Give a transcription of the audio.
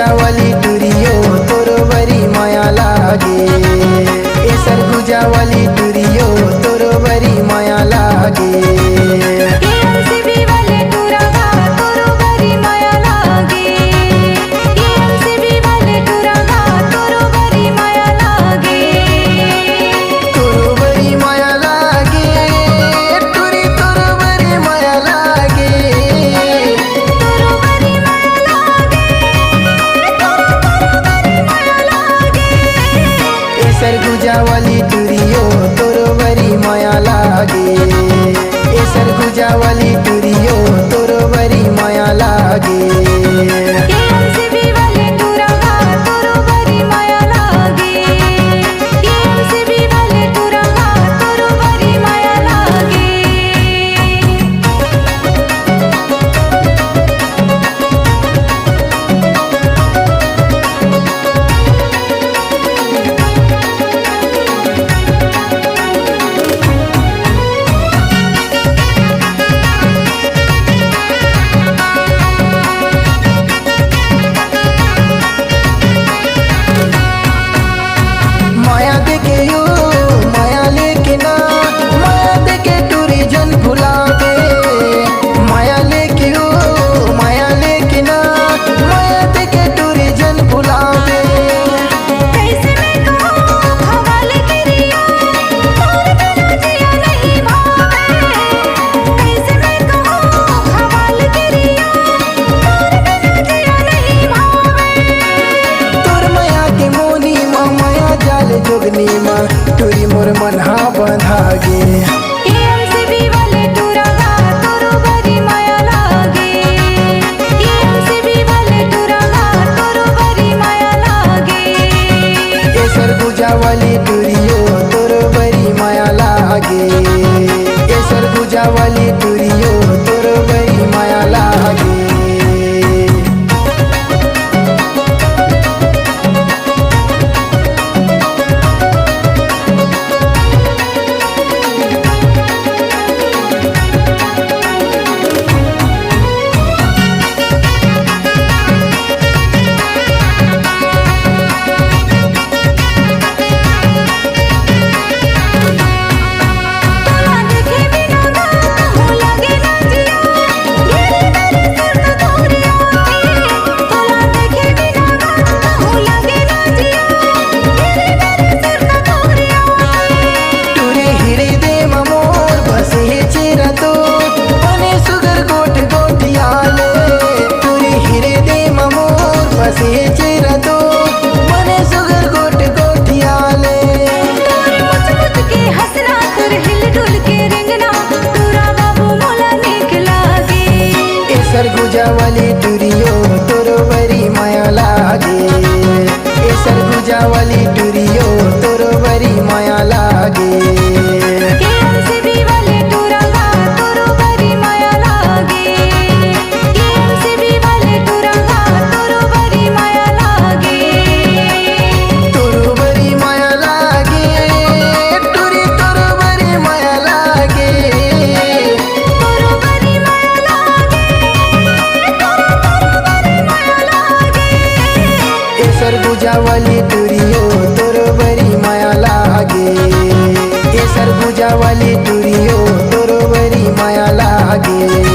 सरगुजावाली टुरियो तोरो बरी माया लागे। ए सरगुजावाली टुरियो तोरो बरी माया लागे। सरगुजावाली टुरियो तोरो बरी माया लागे। ए सरगुजावाली टुरियो तोरो बरी माया लागे। जोगनी माँ टुरी मोर मन हा बंधागे। सरगुजावाली टुरियो तोरो बरी माया लागे। ए सरगुजावाली टुरियो तोरो बरी माया लागे। सरगुजावाली टुरियो तोरो बरी माया लागे। ए सरगुजावाली टुरियो तोरो बरी माया लागे। सरगुजावाली टुरियो तोरो बरी माया लागे। ए सरगुजावाली टुरियो तोरो बरी माया लागे।